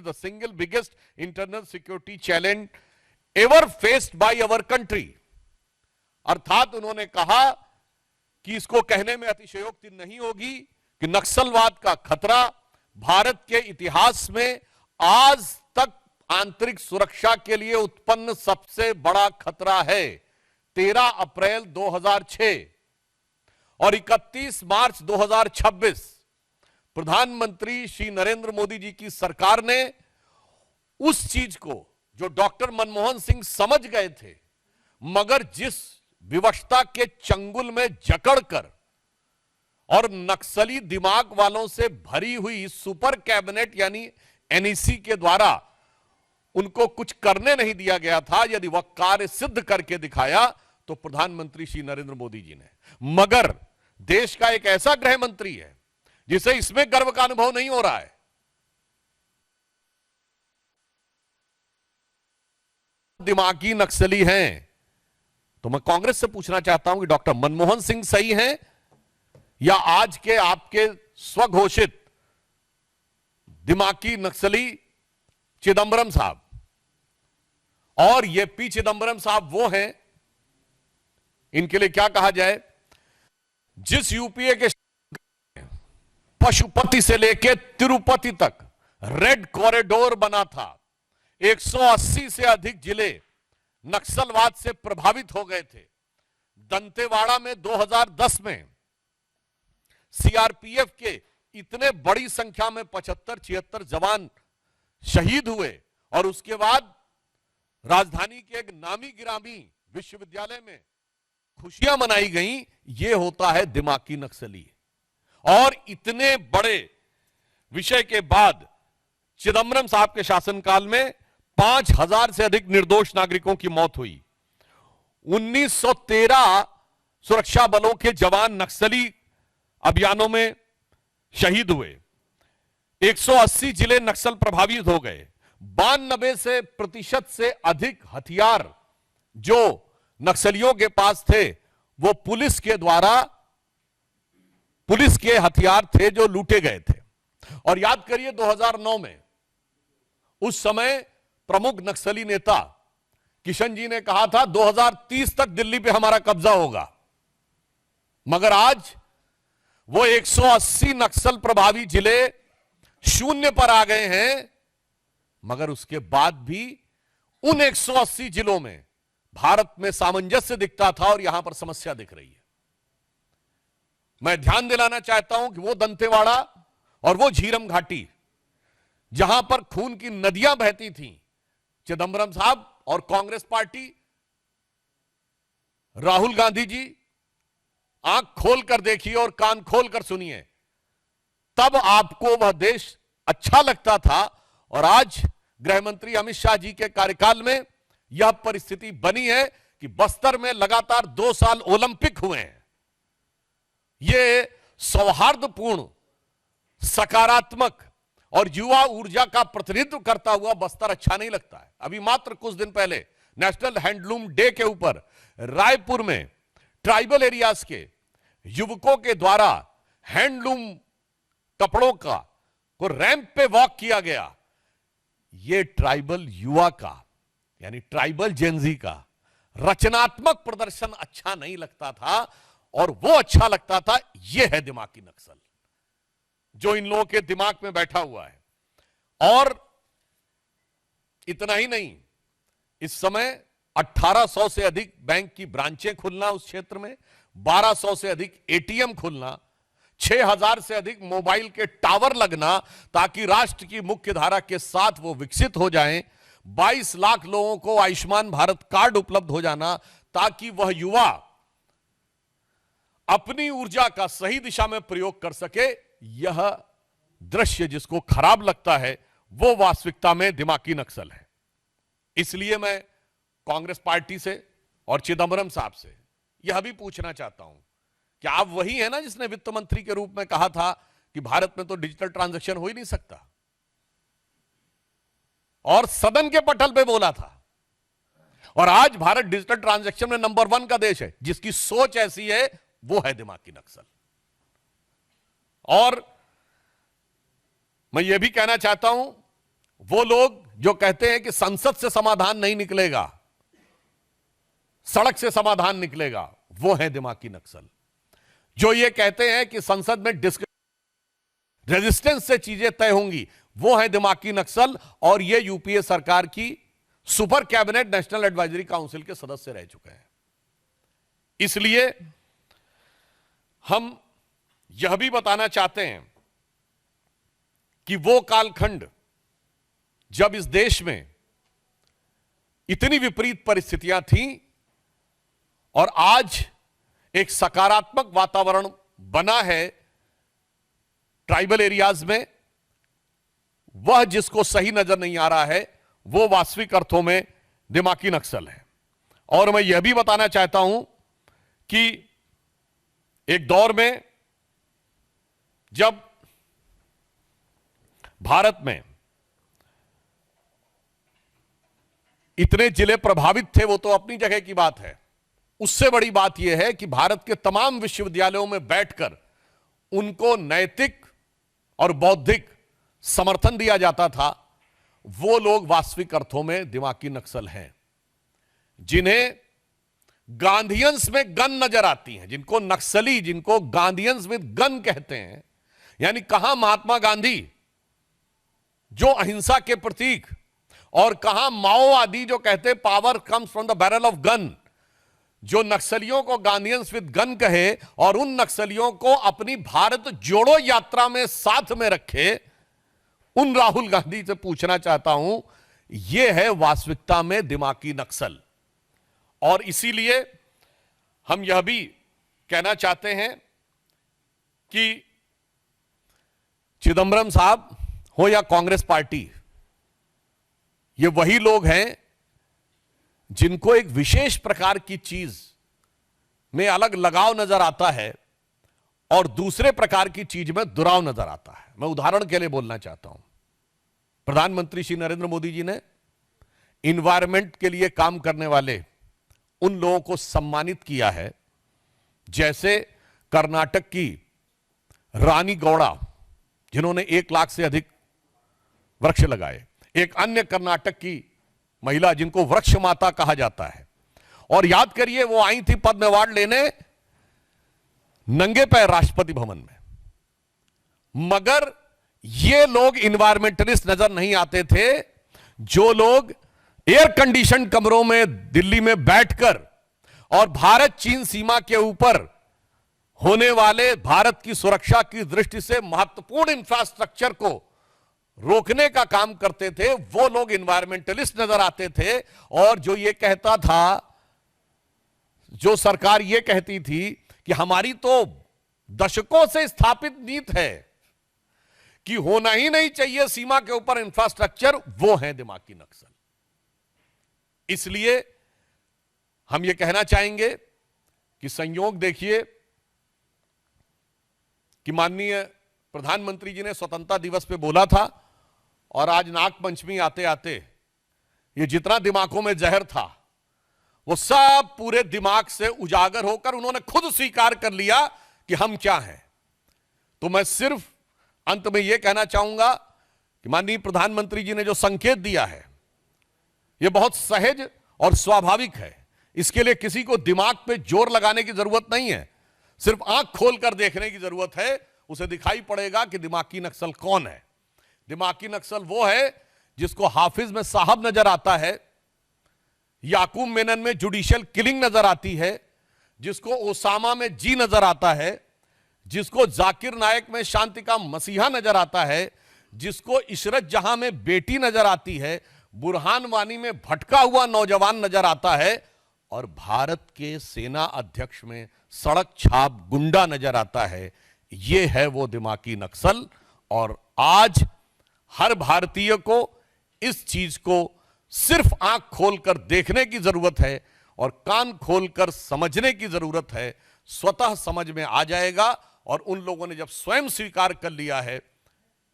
the single biggest internal security challenge ever faced by our country। अर्थात उन्होंने कहा कि इसको कहने में अतिशयोक्ति नहीं होगी कि नक्सलवाद का खतरा भारत के इतिहास में आज तक आंतरिक सुरक्षा के लिए उत्पन्न सबसे बड़ा खतरा है। 13 अप्रैल 2006 और 31 मार्च 2026 प्रधानमंत्री श्री नरेंद्र मोदी जी की सरकार ने उस चीज को जो डॉक्टर मनमोहन सिंह समझ गए थे, मगर जिस विवशता के चंगुल में जकड़कर और नक्सली दिमाग वालों से भरी हुई सुपर कैबिनेट यानी एनईसी के द्वारा उनको कुछ करने नहीं दिया गया था, यदि वह कार्य सिद्ध करके दिखाया तो प्रधानमंत्री श्री नरेंद्र मोदी जी ने। मगर देश का एक ऐसा गृह मंत्री है जिसे इसमें गर्व का अनुभव नहीं हो रहा है। दिमागी नक्सली हैं, तो मैं कांग्रेस से पूछना चाहता हूं कि डॉक्टर मनमोहन सिंह सही हैं या आज के आपके स्वघोषित दिमागी नक्सली चिदंबरम साहब। और ये पी चिदंबरम साहब वो हैं, इनके लिए क्या कहा जाए, जिस यूपीए के पशुपति से लेकर तिरुपति तक रेड कॉरिडोर बना था, 180 से अधिक जिले नक्सलवाद से प्रभावित हो गए थे। दंतेवाड़ा में 2010 में सीआरपीएफ के इतने बड़ी संख्या में 75-76 जवान शहीद हुए और उसके बाद राजधानी के एक नामी गिरामी विश्वविद्यालय में खुशियां मनाई गई। यह होता है दिमागी नक्सली। और इतने बड़े विषय के बाद चिदंबरम साहब के शासनकाल में 5000 से अधिक निर्दोष नागरिकों की मौत हुई। 1913 सुरक्षा बलों के जवान नक्सली अभियानों में शहीद हुए। 180 जिले नक्सल प्रभावित हो गए। 92% से अधिक हथियार जो नक्सलियों के पास थे वो पुलिस के हथियार थे जो लूटे गए थे। और याद करिए 2009 में उस समय प्रमुख नक्सली नेता किशन जी ने कहा था 2030 तक दिल्ली पे हमारा कब्जा होगा, मगर आज वो 180 नक्सल प्रभावी जिले शून्य पर आ गए हैं। मगर उसके बाद भी उन 180 जिलों में भारत में सामंजस्य दिखता था और यहां पर समस्या दिख रही है। मैं ध्यान दिलाना चाहता हूं कि वो दंतेवाड़ा और वो झीरम घाटी जहां पर खून की नदियां बहती थीं, चिदंबरम साहब और कांग्रेस पार्टी, राहुल गांधी जी आंख खोलकर देखिए और कान खोलकर सुनिए, तब आपको वह देश अच्छा लगता था। और आज गृह मंत्री अमित शाह जी के कार्यकाल में यह परिस्थिति बनी है कि बस्तर में लगातार 2 साल ओलंपिक हुए हैं। यह सौहार्दपूर्ण, सकारात्मक और युवा ऊर्जा का प्रतिनिधित्व करता हुआ बस्तर अच्छा नहीं लगता है। अभी मात्र कुछ दिन पहले नेशनल हैंडलूम डे के ऊपर रायपुर में ट्राइबल एरियाज के युवकों के द्वारा हैंडलूम कपड़ों को रैंप पे वॉक किया गया। ये ट्राइबल युवा का यानी ट्राइबल जेनजी का रचनात्मक प्रदर्शन अच्छा नहीं लगता था और वो अच्छा लगता था। यह है दिमागी नक्सल जो इन लोगों के दिमाग में बैठा हुआ है। और इतना ही नहीं, इस समय 1800 से अधिक बैंक की ब्रांचें खुलना उस क्षेत्र में, 1200 से अधिक एटीएम खुलना, 6000 से अधिक मोबाइल के टावर लगना ताकि राष्ट्र की मुख्य धारा के साथ वो विकसित हो जाएं, 22 लाख लोगों को आयुष्मान भारत कार्ड उपलब्ध हो जाना ताकि वह युवा अपनी ऊर्जा का सही दिशा में प्रयोग कर सके। यह दृश्य जिसको खराब लगता है वो वास्तविकता में दिमागी नक्सल है। इसलिए मैं कांग्रेस पार्टी से और चिदंबरम साहब से यह भी पूछना चाहता हूं कि आप वही है ना जिसने वित्त मंत्री के रूप में कहा था कि भारत में तो डिजिटल ट्रांजैक्शन हो ही नहीं सकता, और सदन के पटल पे बोला था। और आज भारत डिजिटल ट्रांजैक्शन में नंबर 1 का देश है। जिसकी सोच ऐसी है वो है दिमागी नक्सल। और मैं यह भी कहना चाहता हूं वो लोग जो कहते हैं कि संसद से समाधान नहीं निकलेगा, सड़क से समाधान निकलेगा, वो है दिमागी नक्सल। जो ये कहते हैं कि संसद में रेजिस्टेंस से चीजें तय होंगी, वो है दिमागी नक्सल। और ये यूपीए सरकार की super cabinet national advisory council के सदस्य रह चुके हैं। इसलिए हम यह भी बताना चाहते हैं कि वो कालखंड जब इस देश में इतनी विपरीत परिस्थितियां थीं और आज एक सकारात्मक वातावरण बना है ट्राइबल एरियाज में, वह जिसको सही नजर नहीं आ रहा है वो वास्तविक अर्थों में दिमागी नक्सल है। और मैं यह भी बताना चाहता हूं कि एक दौर में जब भारत में इतने जिले प्रभावित थे, वो तो अपनी जगह की बात है, उससे बड़ी बात यह है कि भारत के तमाम विश्वविद्यालयों में बैठकर उनको नैतिक और बौद्धिक समर्थन दिया जाता था। वो लोग वास्तविक अर्थों में दिमागी नक्सल हैं, जिन्हें गांधीयंस में गन नजर आती हैं, जिनको नक्सली, जिनको गांधीयंस विद गन कहते हैं। यानी कहां महात्मा गांधी जो अहिंसा के प्रतीक, और कहां माओवादी जो कहते power comes from the barrel of gun, जो नक्सलियों को गांधीयंस विद गन कहे और उन नक्सलियों को अपनी भारत जोड़ो यात्रा में साथ में रखे। उन राहुल गांधी से पूछना चाहता हूं, यह है वास्तविकता में दिमागी नक्सल। और इसीलिए हम यह भी कहना चाहते हैं कि चिदंबरम साहब हो या कांग्रेस पार्टी, ये वही लोग हैं जिनको एक विशेष प्रकार की चीज में अलग लगाव नजर आता है और दूसरे प्रकार की चीज में दुराव नजर आता है। मैं उदाहरण के लिए बोलना चाहता हूं, प्रधानमंत्री श्री नरेंद्र मोदी जी ने इन्वायरमेंट के लिए काम करने वाले उन लोगों को सम्मानित किया है, जैसे कर्नाटक की रानी गौड़ा, जिन्होंने 1 लाख से अधिक वृक्ष लगाए। एक अन्य कर्नाटक की महिला जिनको वृक्ष माता कहा जाता है, और याद करिए वो आई थी पद्म अवार्ड लेने नंगे पैर राष्ट्रपति भवन में। मगर ये लोग इन्वायरमेंटलिस्ट नजर नहीं आते थे, जो लोग एयर कंडीशन कमरों में दिल्ली में बैठकर और भारत चीन सीमा के ऊपर होने वाले भारत की सुरक्षा की दृष्टि से महत्वपूर्ण इंफ्रास्ट्रक्चर को रोकने का काम करते थे, वो लोग इन्वायरमेंटलिस्ट नजर आते थे। और जो ये कहता था, जो सरकार ये कहती थी कि हमारी तो दशकों से स्थापित नीति है कि होना ही नहीं चाहिए सीमा के ऊपर इंफ्रास्ट्रक्चर, वो है दिमागी नक्सल। इसलिए हम ये कहना चाहेंगे कि संयोग देखिए कि माननीय प्रधानमंत्री जी ने स्वतंत्रता दिवस पे बोला था, और आज नाग पंचमी आते आते ये जितना दिमागों में जहर था वो सब पूरे दिमाग से उजागर होकर उन्होंने खुद स्वीकार कर लिया कि हम क्या हैं। तो मैं सिर्फ अंत में यह कहना चाहूंगा कि माननीय प्रधानमंत्री जी ने जो संकेत दिया है यह बहुत सहज और स्वाभाविक है। इसके लिए किसी को दिमाग पे जोर लगाने की जरूरत नहीं है, सिर्फ आंख खोलकर देखने की जरूरत है। उसे दिखाई पड़ेगा कि दिमागी नक्सल कौन है। दिमागी नक्सल वो है जिसको हाफिज में साहब नजर आता है, याकूब मेनन में जुडिशियल किलिंग नजर आती है, जिसको ओसामा में जी नजर आता है, जिसको जाकिर नायक में शांति का मसीहा नजर आता है, जिसको इशरत जहां में बेटी नजर आती है, बुरहान वानी में भटका हुआ नौजवान नजर आता है, और भारत के सेना अध्यक्ष में सड़क छाप गुंडा नजर आता है। यह है वो दिमागी नक्सल। और आज हर भारतीय को इस चीज को सिर्फ आंख खोलकर देखने की जरूरत है और कान खोलकर समझने की जरूरत है। स्वतः समझ में आ जाएगा। और उन लोगों ने जब स्वयं स्वीकार कर लिया है